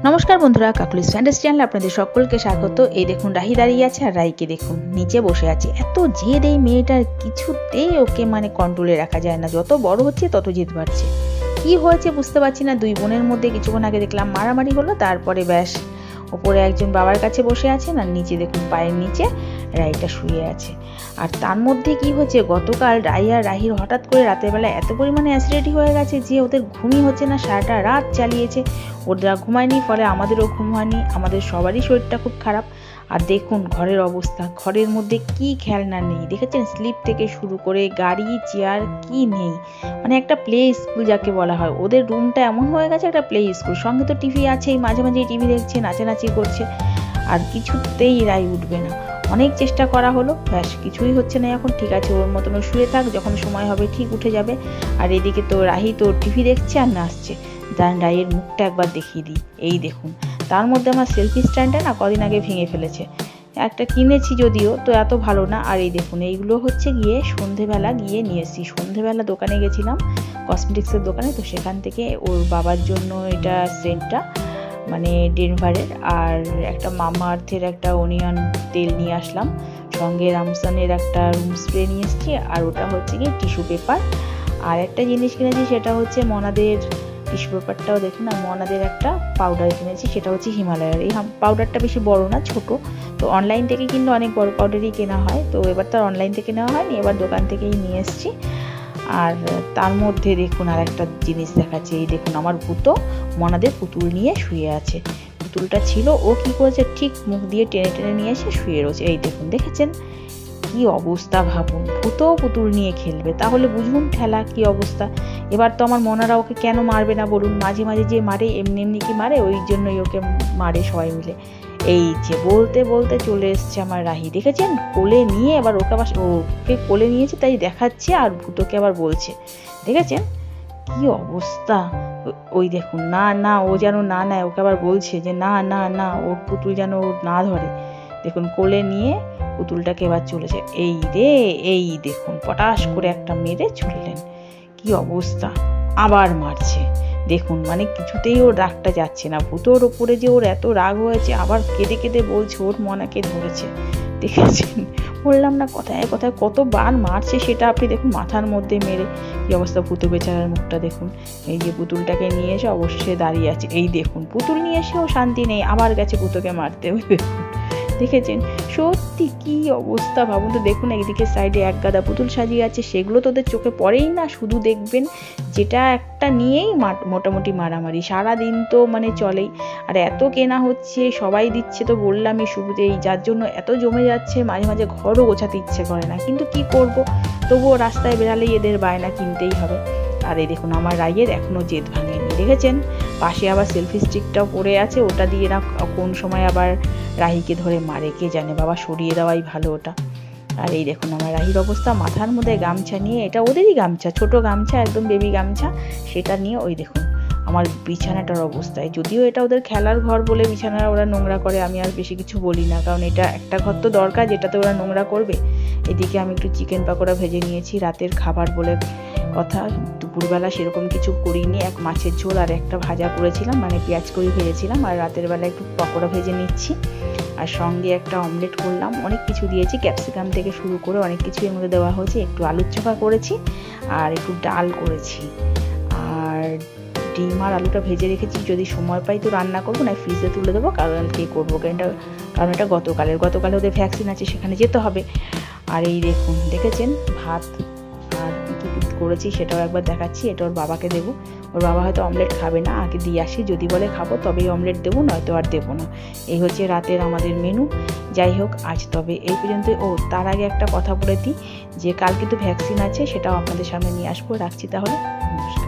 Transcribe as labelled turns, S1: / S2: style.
S1: নমস্কার বন্ধুরা, Kokkalis fantasy চ্যানেলে আপনাদের সকলকে স্বাগত। এই দেখুন রাহি দাঁড়িয়ে আছে আর রাইকে দেখুন নিচে বসে আছে। এত জেদ এই মেয়েটার, কিছুতেই ওকে কন্ট্রোলে রাখা যায় না। যত বড় হচ্ছে তত জেদ বাড়ছে। কি হয়েছে বুঝতে পারছি না। দুই বোনের মধ্যে কিছুক্ষণ আগে দেখলাম মারামারি হলো, তারপরে ব্যাস ওপরে একজন বাবার কাছে বসে আছেন আর নিচে দেখুন পায়ের নিচে রাইটা শুয়ে আছে। আর তার মধ্যে কি হচ্ছে, গতকাল রাই আর রাহির হঠাৎ করে রাতের বেলা এত পরিমাণে অ্যাসিডিটি হয়ে গেছে যে ওদের ঘুমই হচ্ছে না। সারাটা রাত চালিয়েছে, ওরা ঘুমায়নি, ফলে আমাদেরও ঘুম হয়নি, আমাদের সবারই শরীরটা খুব খারাপ। আর দেখুন ঘরের অবস্থা, ঘরের মধ্যে কি খেলনা নেই দেখেছেন, স্লিপ থেকে শুরু করে গাড়ি চেয়ার কি নেই, একটা প্লে স্কুল যাকে বলা হয়। ওদের রুমটা এমন হয়ে গেছে একটা প্লে স্কুল। সঙ্গে তো টিভি আছেই, মাঝে মাঝে টিভি দেখছে, নাচানাচি করছে, আর কিছুতেই রাই উঠবে না। অনেক চেষ্টা করা হলো, ব্যাস কিছুই হচ্ছে না। এখন ঠিক আছে, ওর মতন শুয়ে থাক, যখন সময় হবে ঠিক উঠে যাবে। আর এদিকে তো রাহি তো টিভি দেখছে আর নাচছে। দাঁড়ান রাইয়ের মুখটা একবার দেখিয়ে দিই। এই দেখুন, তার মধ্যে আমার সেলফি স্ট্যান্ডটা না কদিন আগে ভেঙে ফেলেছে। একটা কিনেছি যদিও, তো এত ভালো না। আর এই দেখুন এইগুলো হচ্ছে গিয়ে সন্ধেবেলা গিয়ে নিয়ে এসেছি। সন্ধেবেলা দোকানে গেছিলাম, কসমেটিক্সের দোকানে, তো সেখান থেকে ওর বাবার জন্য এটা সেন্টটা ডেনভারের, আর একটা মামা আর্থের একটা অনিয়ন তেল নিয়ে আসলাম, সঙ্গে রামসানের একটা রুম স্প্রে নিয়ে এসেছি, আর ওটা হচ্ছে গিয়ে টিস্যু পেপার। আর একটা জিনিস কিনেছি, সেটা হচ্ছে মনাদের টিস্যু পেপারটাও দেখুন, আর মনাদের একটা পাউডার কিনেছি, সেটা হচ্ছে হিমালয়ার। এই পাউডারটা বেশি বড় না, ছোট। তো অনলাইন থেকে কিন্তু অনেক বড় পাউডারই কেনা হয়, তো এবার তো অনলাইন থেকে নেওয়া হয়নি, এবার দোকান থেকেই নিয়ে এসেছি। আর তার মধ্যে দেখুন আর একটা জিনিস দেখাচ্ছে। এই দেখুন আমার ভূতো মনাদের পুতুল নিয়ে শুয়ে আছে। পুতুলটা ছিল, ও কি করেছে, ঠিক মুখ দিয়ে টেনে টেনে নিয়ে এসে শুয়ে রয়েছে। এই দেখুন, দেখেছেন কি অবস্থা, ভাবুন ভূতো পুতুল নিয়ে খেলবে, তাহলে বুঝুন ঠেলা কি অবস্থা। এবার তো আমার মনারা ওকে কেন মারবে না বলুন, মাঝে মাঝে যে মারে, এমনি এমনি কি মারে, ওই জন্যই ওকে মারে সবাই মিলে। এই যে বলতে বলতে চলে এসছে আমার রাহি, দেখেছেন কোলে নিয়ে, এবার ওকে আবার ওকে কোলে নিয়েছে তাই দেখাচ্ছে, আর ভূতোকে আবার বলছে, দেখেছেন কি অবস্থা। ওই দেখুন, না না ও যেন না নেয়, ওকে আবার বলছে যে না না না, ওর পুতুল যেন ও না ধরে। দেখুন কোলে নিয়ে পুতুলটাকে এবার চলেছে। এই রে, এই দেখুন পটাশ করে একটা মেরে চললেন, কি অবস্থা। আবার মারছে দেখুন, কিছুতেই ওর রাগটা যাচ্ছে না। ভূতোর ওপরে যে ওর এত রাগ হয়েছে, আবার কেঁদে কেঁদে বলছে ওর মনাকে ধরেছে। দেখেছেন, বললাম না কথায় কথায় কতবার মারছে, সেটা আপনি দেখুন মাথার মধ্যে মেরে কি অবস্থা। ভূতো বেচারার মুখটা দেখুন। এই যে পুতুলটাকে নিয়ে এসে অবশ্যই দাঁড়িয়ে আছে। এই দেখুন পুতুল নিয়ে এসেও শান্তি নেই, আবার গেছে ভূতোকে মারতে। দেখেছেন সত্যি কি অবস্থা, ভাবুন তো। দেখুন একদিকে সাইডে এক গাদা পুতুল সাজিয়ে আছে, সেগুলো তোদের চোখে পড়েই না, শুধু দেখবেন যেটা একটা নিয়েই মোটামুটি মারামারি সারাদিন তো চলেই। আর এত কেনা হচ্ছে, সবাই দিচ্ছে, তো বললামই শুরুতেই, যার জন্য এত জমে যাচ্ছে, মাঝে মাঝে ঘরও গোছাতে ইচ্ছে করে না, কিন্তু কি করব, তবুও রাস্তায় বেরালেই এদের বায়না কিনতেই হবে। আর এই দেখুন আমার রাইয়ের এখনো জেদ ভাঙেনি, দেখেছেন পাশে আবার সেলফি স্টিকটাও পড়ে আছে, ওটা দিয়ে না কোন সময় আবার রাহিকে ধরে মারে কে জানে, বাবা সরিয়ে দেওয়াই ভালো ওটা। আর এই দেখুন আমার রাহির অবস্থা, মাথার মধ্যে গামছা নিয়ে, এটা ওদেরই গামছা, ছোট গামছা, একদম বেবি গামছা, সেটা নিয়ে ওই দেখুন আমার বিছানাটার অবস্থায়। যদিও এটা ওদের খেলার ঘর বলে বিছানা ওরা নোংরা করে, আমি আর বেশি কিছু বলি না, কারণ এটা একটা ঘর তো দরকার যেটাতে ওরা নোংরা করবে। এদিকে আমি একটু চিকেন পাকোড়া ভেজে নিয়েছি, রাতের খাবার বলে কথা, দুপুরবেলা সেরকম কিছু করিনি, এক মাছের ঝোল আর একটা ভাজা করেছিলাম, পেঁয়াজ করি ভেজেছিলাম, আর রাতের বেলা একটু পকোড়া ভেজে নিচ্ছি, আর সঙ্গে একটা অমলেট করলাম। অনেক কিছু দিয়েছি, ক্যাপসিকাম থেকে শুরু করে অনেক কিছু এর মধ্যে দেওয়া হয়েছে, একটু আলুর চোখা করেছি, আর একটু ডাল করেছি, আর ডিম আর আলুটা ভেজে রেখেছি, যদি সময় পাই তো রান্না করবো, না ফ্রিজে তুলে দেবো, কারণ কি করবো, কারণ এটা গতকালে ওদের ভ্যাকসিন আছে, সেখানে যেতে হবে। আর এই দেখুন দেখেছেন ভাত, আর কী কী করেছি সেটাও একবার দেখাচ্ছি। এটা ওর বাবাকে দেবো, ওর বাবা হয়তো অমলেট খাবে না, আগে দিয়ে আসি, যদি বলে খাবো তবেই অমলেট দেবো, নয়তো আর দেবো না। এই হচ্ছে রাতের আমাদের মেনু। যাই হোক, আজ তবে এই পর্যন্ত। তার আগে একটা কথা বলে দিই, যে কাল কিন্তু ভ্যাকসিন আছে, সেটাও আপনাদের সামনে নিয়ে আসবো। রাখছি তাহলে, নমস্কার।